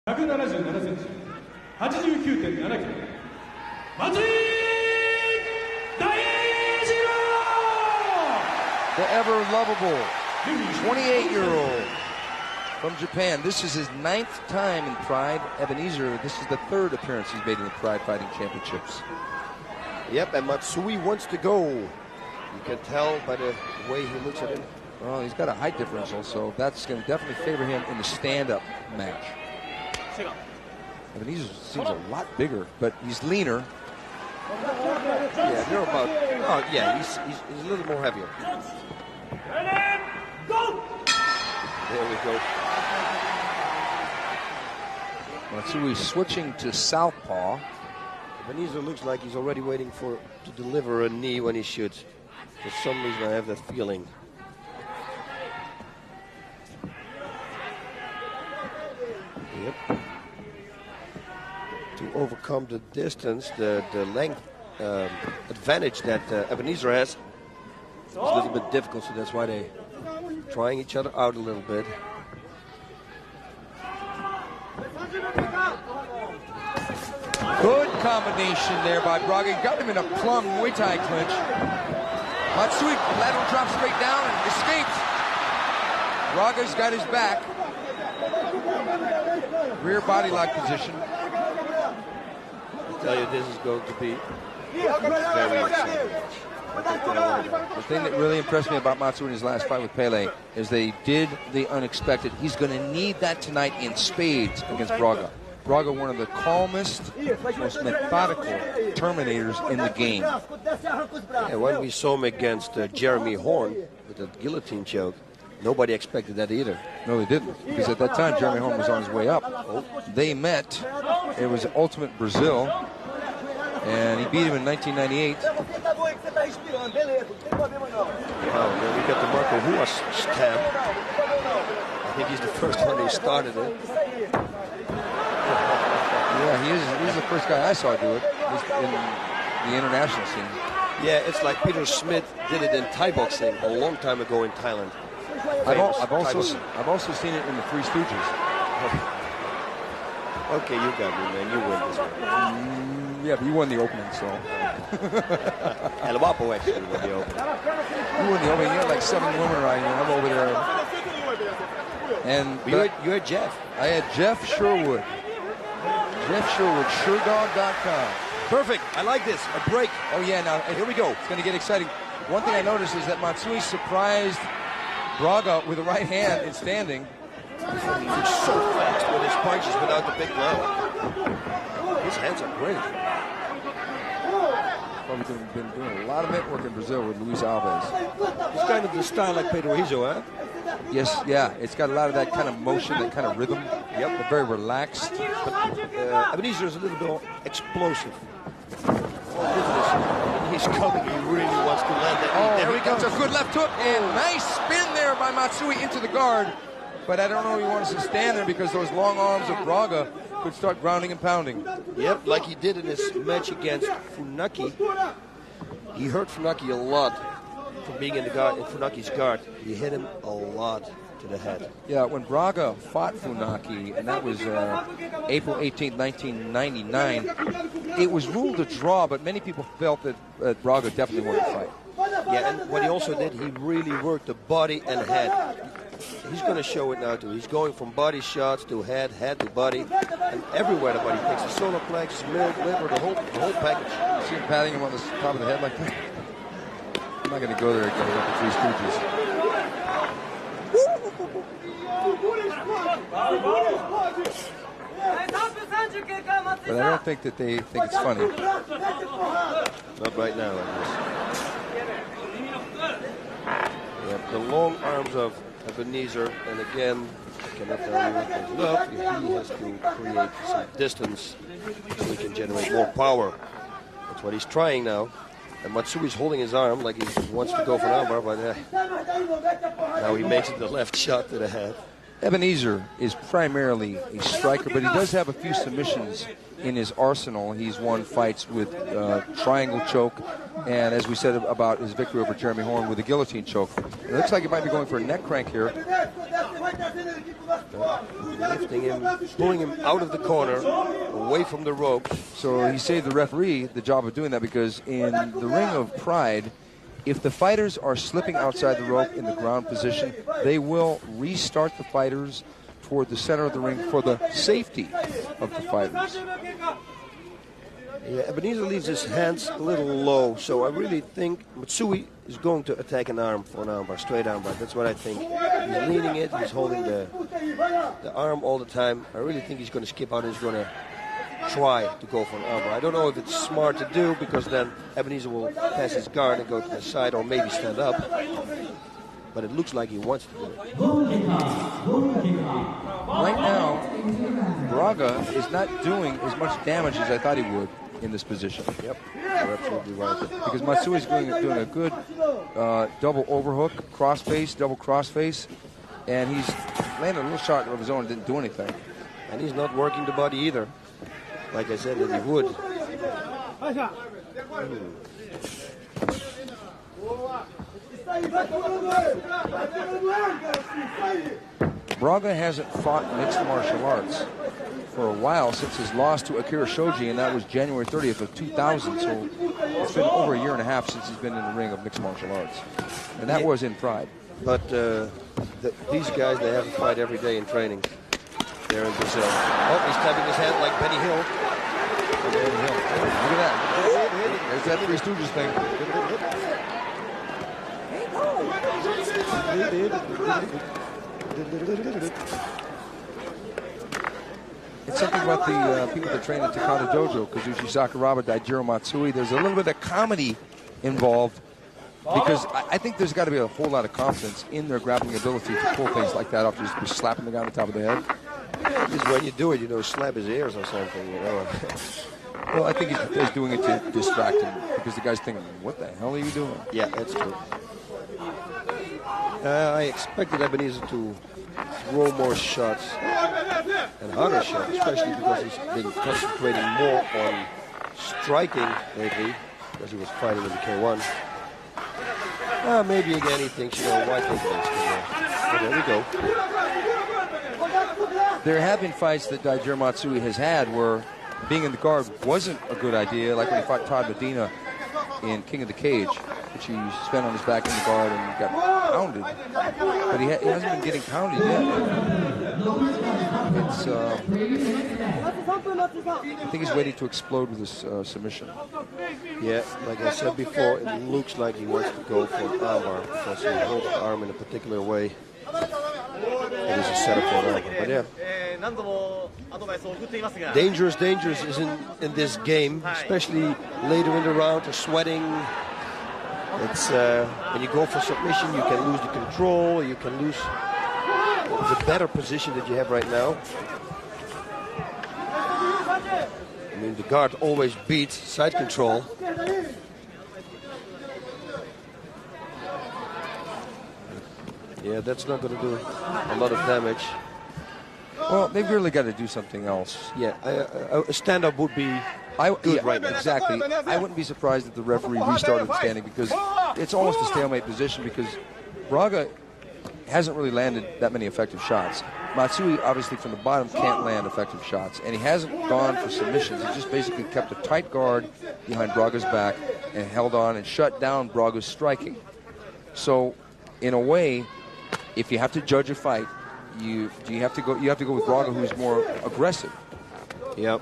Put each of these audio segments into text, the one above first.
177センチ、89.7 キロ、Matsui Daijiro! The ever lovable 28-year-old from Japan. This is his 9th time in Pride. Ebezener, this is the 3rd appearance he's made in the Pride Fighting Championships. Yep, and Matsui wants to go. You can tell by the way he looks at him. Well, he's got a height differential, so that's going to definitely favor him in the stand-up match. Ebezener seems a lot bigger, but he's leaner. Yeah, they're about. Oh, yeah, he's a little more heavier. There we go. Matsui switching to southpaw. Ebezener looks like he's already waiting to deliver a knee when he shoots. For some reason, I have that feeling. Yep. To overcome the distance, the length advantage that Ebezener has, it's a little bit difficult, so that's why they're trying each other out a little bit. Good combination there by Braga. Got him in a plum Muay Thai clinch. Matsui lateral drop straight down and escapes. Braga's got his back. Rear body lock position. I tell you, this is going to be very exciting. The thing that really impressed me about Matsui in his last fight with Pele is they did the unexpected. He's going to need that tonight in spades against Braga. Braga, one of the calmest, most methodical terminators in the game. Yeah, when we saw him against Jeremy Horn with the guillotine choke, nobody expected that either. No, they didn't. Because at that time, Jeremy Horn was on his way up. They met. It was Ultimate Brazil. And he beat him in 1998. Wow, then we got the Marco Ruas stamp. I think he's the first one who started it. Yeah, he's the first guy I saw do it in the international scene. Yeah, it's like Peter Smith did it in Thai boxing a long time ago in Thailand. I've also seen it in the Three Stooges. Okay, you got me, man. You win this one. Yeah, but you won the opening, so. El Guapo actually won the opening. You won the opening. You had like 7 women riding. I'm over there. And you had Jeff. I had Jeff Sherwood. Jeff Sherwood, SureDog.com. Perfect. I like this. A break. Oh, yeah. Now, here we go. It's going to get exciting. One thing I noticed is that Matsui surprised Braga with the right hand in standing. He's so fast with his punches without the big blow. His hands are great. Probably been doing a lot of mitt work in Brazil with Luis Alves. It's kind of the style like Pedro Rizzo, huh? Yes, yeah. It's got a lot of that kind of motion, that kind of rhythm. Yep, but very relaxed. Ebezener is a little bit explosive. He's coming. He really wants to land that. Oh, there he goes. A good left hook and nice spin there by Matsui into the guard. But I don't know if he wants to stand there because those long arms of Braga could start grounding and pounding. Yep, like he did in his match against Funaki. He hurt Funaki a lot from being in Funaki's guard. He hit him a lot to the head. Yeah, when Braga fought Funaki, and that was April 18th, 1999, it was ruled a draw, but many people felt that Braga definitely won the fight. Yeah, and what he also did, he really worked the body and head. He's going to show it now too. He's going from body shots to head to body, and everywhere the body takes the solar plex, liver, the whole package. You see him patting him on the top of the head like that? I'm not going to go there again with the Three Stooges. But I don't think that they think it's funny. Not right now, I guess. Yeah, the long arms of Ebezener, and again, I cannot tell you enough. He has to create some distance so he can generate more power. That's what he's trying now. And Matsui's holding his arm like he wants to go for an armbar, but now he makes it the left shot to the head. Ebezener is primarily a striker, but he does have a few submissions in his arsenal. He's won fights with triangle choke, and as we said about his victory over Jeremy Horn with a guillotine choke. It looks like he might be going for a neck crank here. Lifting him, pulling him out of the corner, away from the rope. So he saved the referee the job of doing that, because in the Ring of Pride, if the fighters are slipping outside the rope in the ground position, they will restart the fighters toward the center of the ring for the safety of the fighters. Yeah, Ebenezer leaves his hands a little low, so I really think Matsui is going to attack an arm for an armbar, straight armbar. That's what I think. He's leaning it, he's holding the arm all the time. I really think he's going to skip out and he's going to try to go for an armbar. I don't know if it's smart to do, because then Ebenezer will pass his guard and go to the side or maybe stand up. But it looks like he wants to do it. Right now, Braga is not doing as much damage as I thought he would in this position. Yep, you're absolutely right. Because Matsui's doing a good double overhook, crossface, double crossface, and he's landed a little shot of his own and didn't do anything. And he's not working the body either, like I said that he would. Braga hasn't fought mixed martial arts for a while, since his loss to Akira Shoji, and that was January 30th of 2000. So it's been over a year and a half since he's been in the ring of mixed martial arts, and that was in Pride. But these guys, they have to fight every day in training. They're in Brazil. Oh, he's tapping his hand like Benny Hill. Look at that. There's that Three Stooges thing. It's something about the people that train at Takata Dojo, Kazushi Sakuraba, Daijiro Matsui. There's a little bit of comedy involved, because I think there's got to be a whole lot of confidence in their grappling ability to pull things like that off, just be slapping the guy on the top of the head. Just when you do it, slap his ears or something, Well, I think he's doing it to distract him, because the guy's thinking, what the hell are you doing? Yeah, that's true. I expected Ebenezer to throw more shots and harder shots, especially because he's been concentrating more on striking lately, because he was fighting in the K1. Maybe again he thinks, why take this? But there we go. There have been fights that Daijiro Matsui has had where being in the guard wasn't a good idea, like when he fought Todd Medina in King of the Cage, which he spent on his back in the guard and got pounded. But he hasn't been getting pounded yet. I think he's waiting to explode with his submission. Yeah, like I said before, it looks like he wants to go for an armbar, because he holds the arm in a particular way. It is a setup for an armbar, but yeah. Dangerous is in this game, especially later in the round. The sweating. It's when you go for submission, you can lose the control. You can lose the better position that you have right now. I mean, the guard always beats side control. Yeah, that's not going to do a lot of damage. Well, they've really got to do something else. Yeah, a stand-up would be good right now. Exactly. I wouldn't be surprised if the referee restarted standing, because it's almost a stalemate position, because Braga hasn't really landed that many effective shots. Matsui, obviously, from the bottom can't land effective shots, and he hasn't gone for submissions. He just basically kept a tight guard behind Braga's back and held on and shut down Braga's striking. So, in a way, if you have to judge a fight, you have to go with Braga, who's more aggressive. Yep.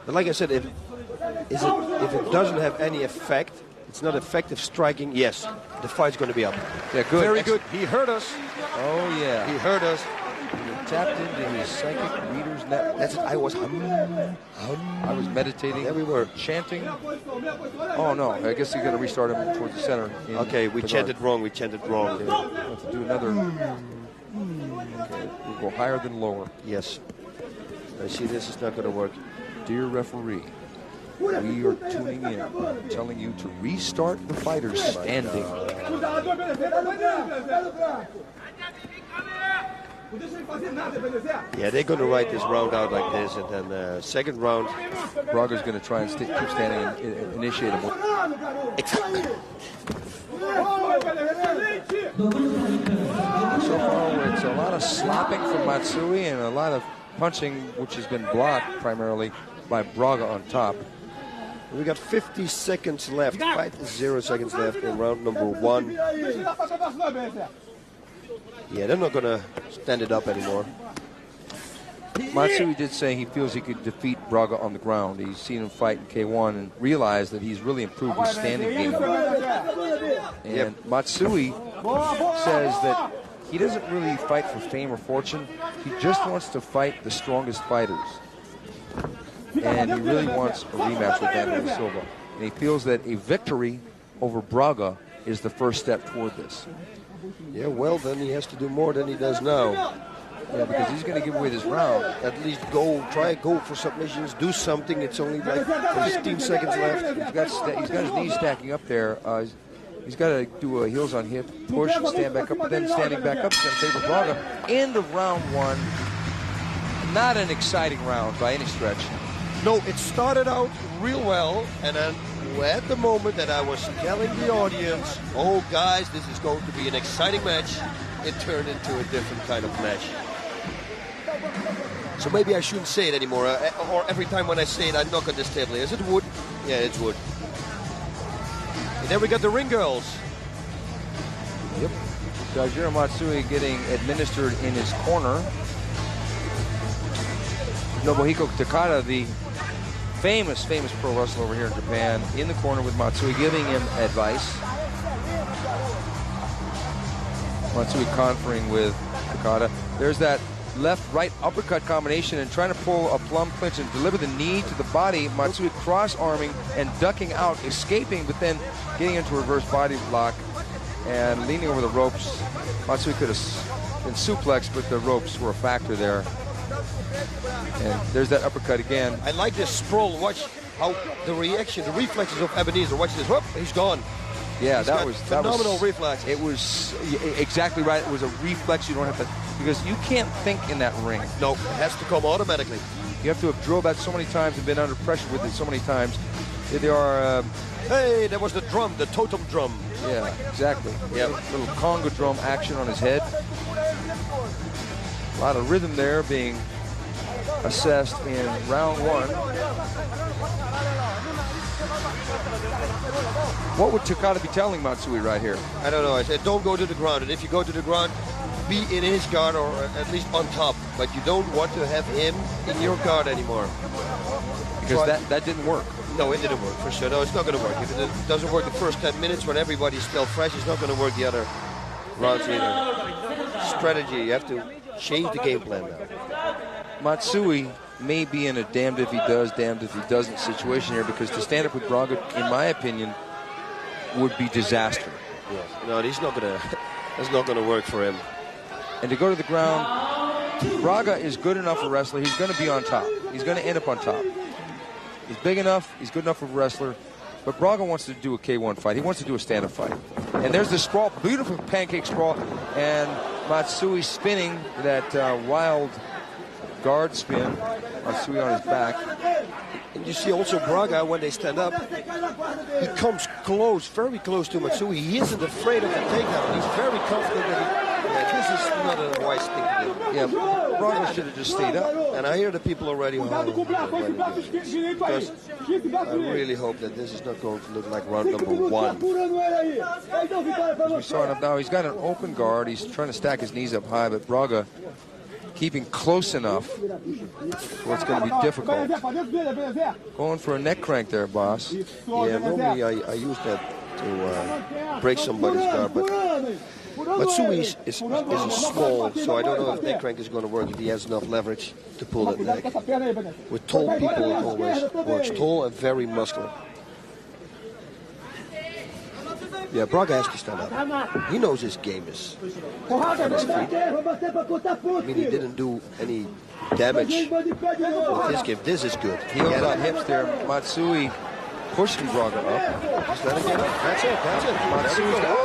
But like I said, if it doesn't have any effect, it's not effective striking, yes, the fight's going to be up. Yeah, good. Very good. He heard us. Oh, yeah. He heard us. He tapped into his psychic reader's network. That's it. I was meditating. There we were. Chanting. Oh, no. I guess you're going to restart him towards the center. Okay, we chanted wrong. We chanted wrong. Okay. We'll have to do another. Okay. We'll go higher than lower. Yes. I see this is not going to work. Dear referee, we are tuning in, telling you to restart the fighters standing. Yeah, they're going to write this round out like this, and then second round, Braga's going to try and keep standing and initiate him. so far where it's a lot of slapping from Matsui and a lot of punching, which has been blocked primarily by Braga on top. We got 50 seconds left, 50 seconds left in round number 1. Yeah, they're not going to stand it up anymore. Matsui did say he feels he could defeat Braga on the ground. He's seen him fight in K1 and realized that he's really improved his standing game. And Matsui says that he doesn't really fight for fame or fortune. He just wants to fight the strongest fighters. And he really wants a rematch with Wanderlei Silva. And he feels that a victory over Braga is the first step toward this. Yeah, well, then he has to do more than he does now. Yeah, because he's going to give away this round. At least go for submissions, do something. It's only like 15 seconds left. He's got his knees stacking up there. He's got to do a heels on hip, push, stand back up, but then standing back up is going to favor Braga. End of round 1. Not an exciting round by any stretch. No, it started out real well, and then at the moment that I was telling the audience, oh guys, this is going to be an exciting match, it turned into a different kind of match. So maybe I shouldn't say it anymore, or every time when I say it, I knock on this table. Is it wood? Yeah, it's wood. And then we got the ring girls. Yep. Daijiro Matsui getting administered in his corner. Nobuhiko Takada, the famous pro wrestler over here in Japan, in the corner with Matsui, giving him advice. Matsui conferring with Takada. There's that left-right uppercut combination and trying to pull a plum clinch and deliver the knee to the body. Matsui cross-arming and ducking out, escaping, but then getting into a reverse body block and leaning over the ropes. Matsui could have been suplexed, but the ropes were a factor there. And there's that uppercut again. I like this sprawl. Watch how the reaction, the reflexes of Ebezener. Watch this. Whoop, he's gone. Yeah, that was phenomenal reflex. It was exactly right. It was a reflex. You don't have to, because you can't think in that ring. No, it has to come automatically. You have to have drilled that so many times and been under pressure with it so many times. There are. Hey, that was the drum, the totem drum. Yeah, exactly. Yeah, little conga drum action on his head. A lot of rhythm there being assessed in round 1. What would Takada be telling Matsui right here? I don't know. I said don't go to the ground, and if you go to the ground, be in his guard or at least on top. But you don't want to have him in your guard anymore. Because that didn't work. No, it didn't work for sure. No, it's not going to work. If it doesn't work the first 10 minutes when everybody's still fresh, it's not going to work the other rounds either. Strategy, you have to change the game plan now. Matsui may be in a damned if he does, damned if he doesn't situation here, because to stand up with Braga, in my opinion, would be disaster. Yes. No, he's not gonna. That's not gonna work for him. And to go to the ground, Braga is good enough a wrestler. He's going to be on top. He's going to end up on top. He's big enough. He's good enough of a wrestler. But Braga wants to do a K1 fight. He wants to do a stand-up fight. And there's the sprawl, beautiful pancake sprawl, and Matsui spinning that wild guard spin. Matsui on his back. And you see also Braga, when they stand up, he comes close, very close to Matsui. He isn't afraid of the takedown. He's very confident that this is not a wise thing to do. Yeah, Braga should have just stayed up. And I hear the people already because I really hope that this is not going to look like round number 1. As we saw enough now, he's got an open guard. He's trying to stack his knees up high, but Braga keeping close enough where it's going to be difficult. Going for a neck crank there, boss. Yeah, normally I use that to break somebody's guard, but Matsui is small, so I don't know if neck crank is going to work if he has enough leverage to pull that neck. With tall people, it always works. Tall and very muscular. Yeah, Braga has to stand up. He knows his game is on his feet. I mean, he didn't do any damage with his game. This is good. Heels on hips there. Matsui pushing Braga up. Is that again? That's it. Matsui's got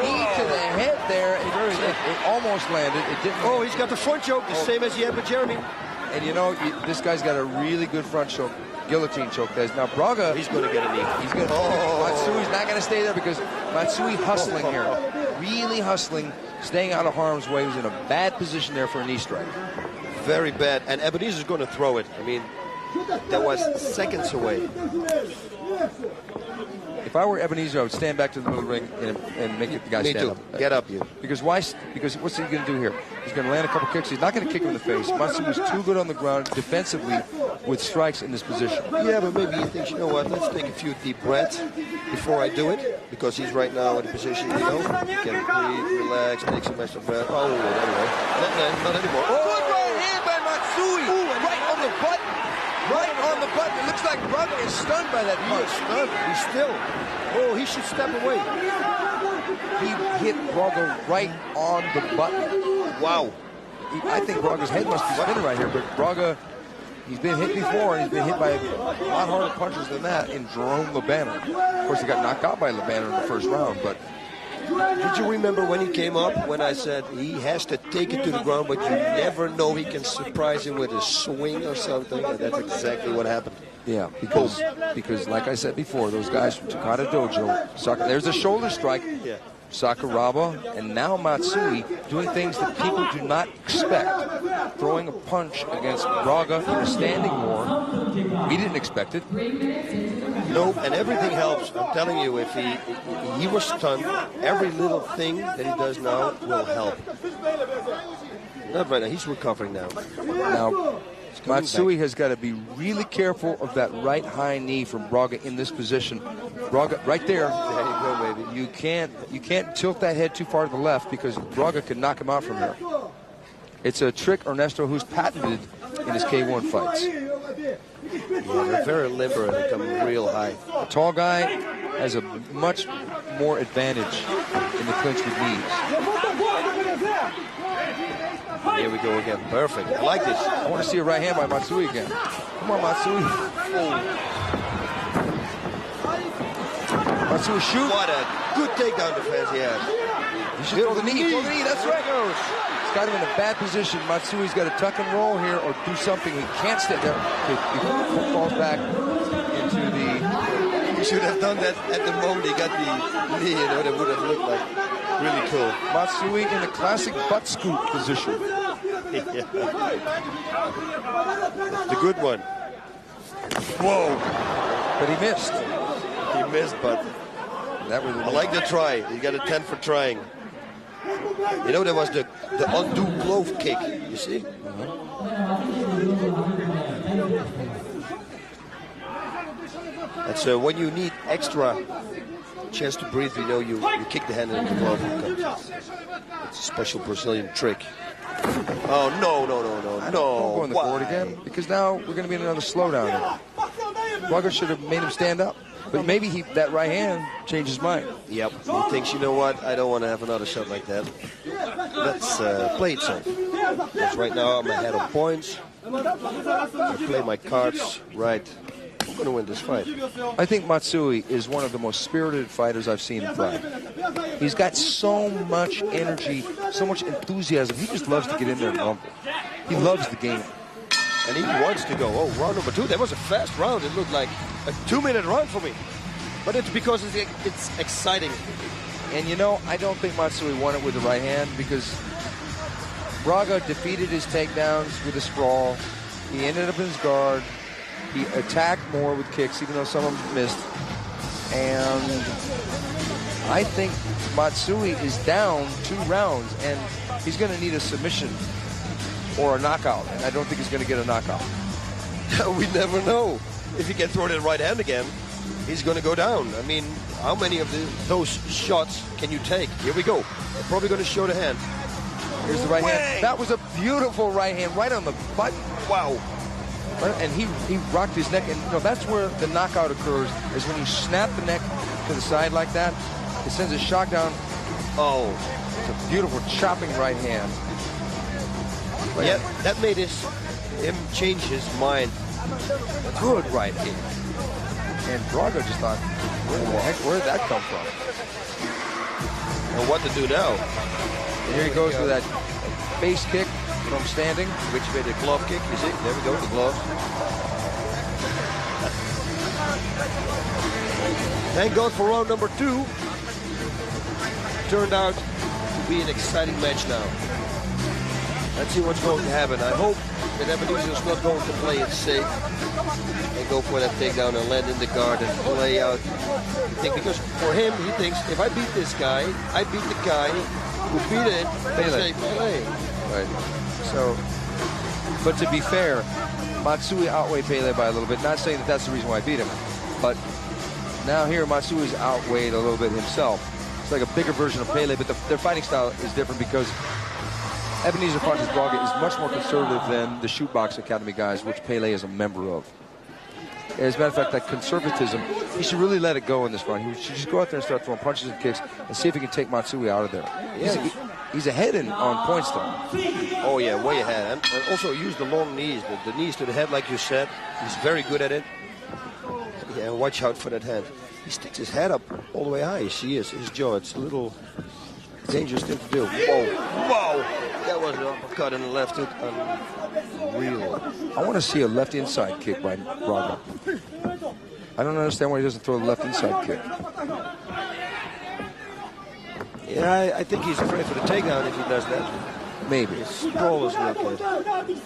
knee to the head there. It almost landed. It didn't. Oh, he's got the front choke, the same as he had with Jeremy. And you know, this guy's got a really good front choke. Guillotine choke. Now Braga, he's going to get a knee. He's going. Oh, Matsui's not going to stay there because Matsui hustling here. really hustling, staying out of harm's way. He was in a bad position there for a knee strike. Very bad. And Ebenezer's going to throw it. I mean, that was seconds away. If I were Ebezener, I would stand back to the middle of the ring and make the guy stand up. Get up, you. Because why? Because what's he going to do here? He's going to land a couple kicks. He's not going to kick him in the face. Matsui was too good on the ground defensively with strikes in this position. Yeah, but maybe he thinks, you know what, let's take a few deep breaths before I do it. Because he's right now in the position, you know, he can breathe, relax, take some extra breath. Oh, anyway. Not anymore. Oh, good right hand by Matsui. Right on the button. Right on the button. It looks like Braga is stunned by that punch. He's still. Oh, he should step away. He hit Braga right on the button. Wow. I think Braga's head must be spinning right here, but Braga, he's been hit before, and he's been hit by a lot harder punches than that in Jerome Lebanner. Of course, he got knocked out by Lebanner in the first round, but... Did you remember when he came up, when I said he has to take it to the ground, but you never know, he can surprise him with a swing or something, and that's exactly what happened. Yeah, because like I said before, those guys from Takada Dojo, there's a shoulder strike, Yeah. Sakuraba, and now Matsui doing things that people do not expect. Throwing a punch against Braga in a standing war. We didn't expect it. No, and everything helps. I'm telling you, if he was stunned, every little thing that he does now will help. Not right now. He's recovering now. Now, Matsui has got to be really careful of that right high knee from Braga in this position. Braga, right there. There you go, baby. You can't tilt that head too far to the left because Braga could knock him out from here. It's a trick Ernesto who's patented in his K1 fights. Yeah, they're very limber and they come real high. A tall guy has a much more advantage in the clinch with knees. Here we go again. Perfect. I like this. I want to see a right hand by Matsui again. Come on, Matsui. Matsui, shoot. What a good takedown defense he has. You should throw the knee. Throw the knee. That's right. He's got him in a bad position. Matsui's got to tuck and roll here or do something. He can't stay there. He falls back into the... He should have done that at the moment he got the knee. You know, that would have looked like really cool. Matsui in the classic butt scoop position. Yeah. The good one. Whoa. But he missed. He missed, but that was I like the try. He got a 10 for trying. You know, there was the undo glove kick, you see? That's when you need extra chance to breathe, you know, you kick the hand into the glove. It's a special Brazilian trick. Oh, no. Don't go on the board again, because now we're going to be in another slowdown here. Braga should have made him stand up, but maybe that right hand changed his mind. Yep, he thinks, you know what, I don't want to have another shot like that. Let's play it safe. Because right now I'm ahead on points. I play my cards right. I'm going to win this fight. I think Matsui is one of the most spirited fighters I've seen in fight. He's got so much energy, so much enthusiasm. He just loves to get in there and rumble. He loves the game. And he wants to go. Oh, round number 2. That was a fast round. It looked like a 2-minute round for me. But it's because it's exciting. And you know, I don't think Matsui won it with the right hand because Braga defeated his takedowns with a sprawl. He ended up in his guard. He attacked more with kicks, even though some of them missed. And I think Matsui is down 2 rounds, and he's going to need a submission or a knockout. And I don't think he's going to get a knockout. We never know. If he can throw that right hand again, he's going to go down. I mean, how many of those shots can you take? Here we go. They're probably going to show the hand. Here's the right hand. That was a beautiful right hand, right on the button. Wow. And he rocked his neck, and you know, that's where the knockout occurs, is when you snap the neck to the side like that. It sends a shock down. Oh. It's a beautiful chopping right hand. But yeah, that made him change his mind. Good right hand. And Braga just thought, where did that come from? And what to do now? And here he goes with that face kick from standing. Which way the glove kick, you see? There we go, the glove. Thank God for round number 2. Turned out be an exciting match now. Let's see what's going to happen. I hope that Ebezener is not going to play it safe and go for that takedown and land in the guard and play out. Because for him, he thinks, if I beat this guy, I beat the guy who beat it. Pele. Right. So, but to be fair, Matsui outweighed Pele by a little bit. Not saying that that's the reason why I beat him, but now here Matsui's outweighed a little bit himself. It's like a bigger version of Pele, but their fighting style is different because Ebezener Fontes Braga is much more conservative than the Shootbox Academy guys, which Pele is a member of. As a matter of fact, that conservatism, he should really let it go in this round. He should just go out there and start throwing punches and kicks and see if he can take Matsui out of there. He's ahead on points, though. Oh, yeah, way ahead. And also use the long knees, the knees to the head, like you said. He's very good at it. Yeah, watch out for that head. He sticks his head up all the way high. His jaw. It's a little dangerous thing to do. Whoa, whoa! That was an uppercut in the left hook. Unreal. I want to see a left inside kick by Braga. I don't understand why he doesn't throw the left inside kick. Yeah, I think he's afraid for the takedown if he does that. Maybe. His sprawl is not good.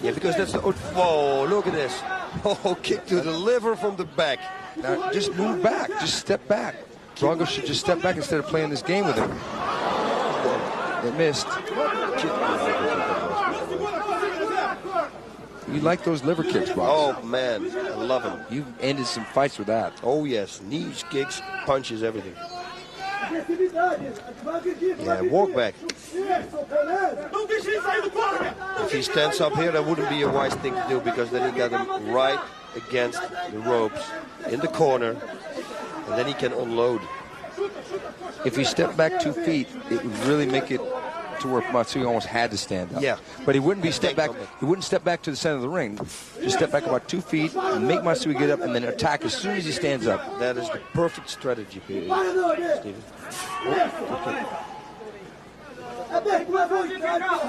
Yeah, because that's the... Whoa, look at this. Oh, kick to the liver from the back. Now, just move back. Just step back. Braga should just step back instead of playing this game with him. It missed. You like those liver kicks, Braga? Oh, man. I love them. You've ended some fights with that. Oh, yes. Knees, kicks, punches, everything. Yeah, walk back. If he stands up here, that wouldn't be a wise thing to do because then he got him right against the ropes in the corner, and then he can unload. If he stepped back 2 feet, it would really make it to where Matsui almost had to stand up. Yeah. But he wouldn't step back to the center of the ring. Just step back about 2 feet, make Matsui get up, and then attack as soon as he stands up. That is the perfect strategy, Stephen.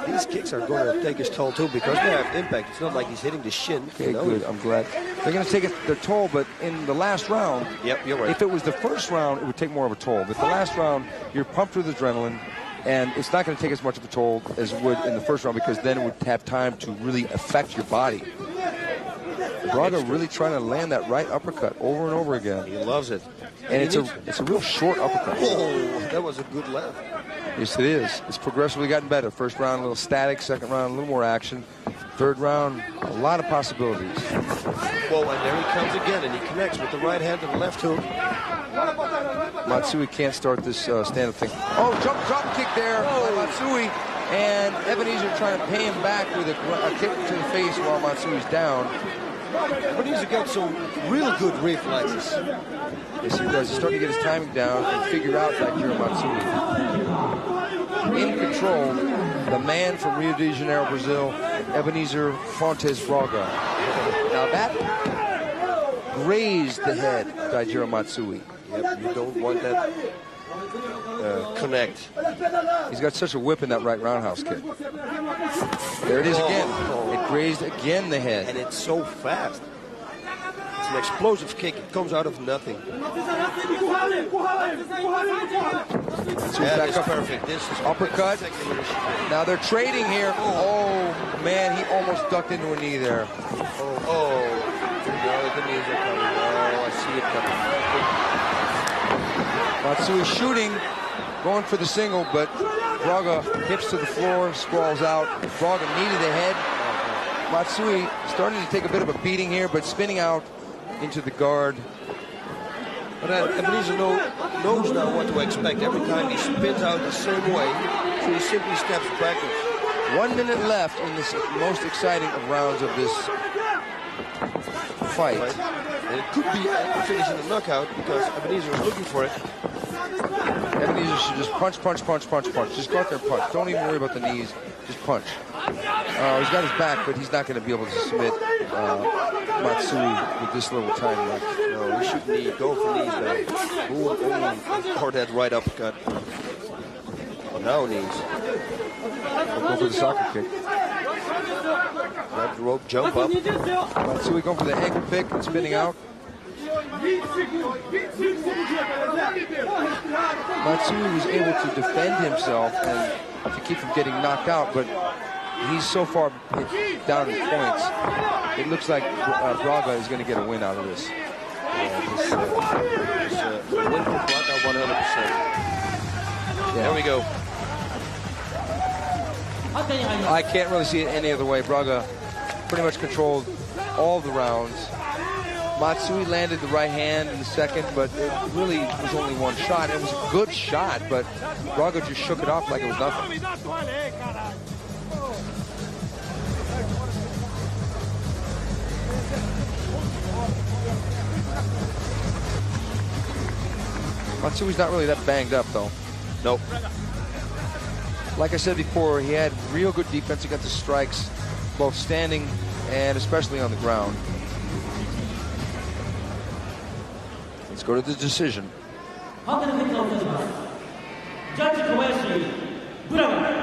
These kicks are going to take his toll too because they have impact. It's not like he's hitting the shin. Okay, good. I'm glad. They're going to take their toll, but in the last round, yep, you're right. If it was the first round, it would take more of a toll. But the last round, you're pumped with adrenaline, and it's not going to take as much of a toll as it would in the first round because then it would have time to really affect your body. Braga really trying to land that right uppercut over and over again. He loves it. And it's a real short uppercut. Oh, that was a good left. Yes, it is. It's progressively gotten better. First round, a little static. Second round, a little more action. Third round, a lot of possibilities. Whoa, and there he comes again, and he connects with the right hand and the left hook. Matsui can't start this stand-up thing. Oh, drop kick there by Matsui. And Ebezener trying to pay him back with a kick to the face while Matsui's down. Ebezener got some real good reflexes. Yes, he does. He's starting to get his timing down and figure out Daijiro Matsui. In control, the man from Rio de Janeiro, Brazil, Ebezener Fontes Braga. Now that grazed the head, Daijiro Matsui. Yep, you don't want that connect. He's got such a whip in that right roundhouse kick. There it is again. It grazed again the head. And it's so fast. It's an explosive kick. It comes out of nothing. Back up. Perfect. This is uppercut. Now they're trading here. Oh, man, he almost ducked into a knee there. Oh. Now the knees are coming. Oh, I see it coming. Matsui shooting, going for the single, but Braga hips to the floor, sprawls out. Braga knee to the head. Matsui starting to take a bit of a beating here, but spinning out into the guard. But Ebezener knows now what to expect. Every time he spins out the same way, so he simply steps backwards. 1 minute left in this most exciting of rounds of this fight. And it could be finishing a knockout because Ebezener is looking for it. Ebezener should just punch. Just go out there and punch. Don't even worry about the knees. Just punch. He's got his back, but he's not going to be able to submit Matsui with this little time left. No, we shouldn't go for knees now. Or that right uppercut. Now knees. Go for the soccer kick. Grab the rope, jump up. Matsui going for the ankle pick and spinning out. Matsui was able to defend himself and if he keeps from getting knocked out, but he's so far down in points. It looks like Braga is going to get a win out of this. This win for Braga 100%. There we go. I can't really see it any other way. Braga pretty much controlled all the rounds. Matsui landed the right hand in the second, but it really was only one shot. It was a good shot, but Braga just shook it off like it was nothing. Matsui's not really that banged up, though. Nope. Like I said before, he had real good defense against the strikes, both standing and especially on the ground. Let's go to the decision. Judge Kobayashi, Braga.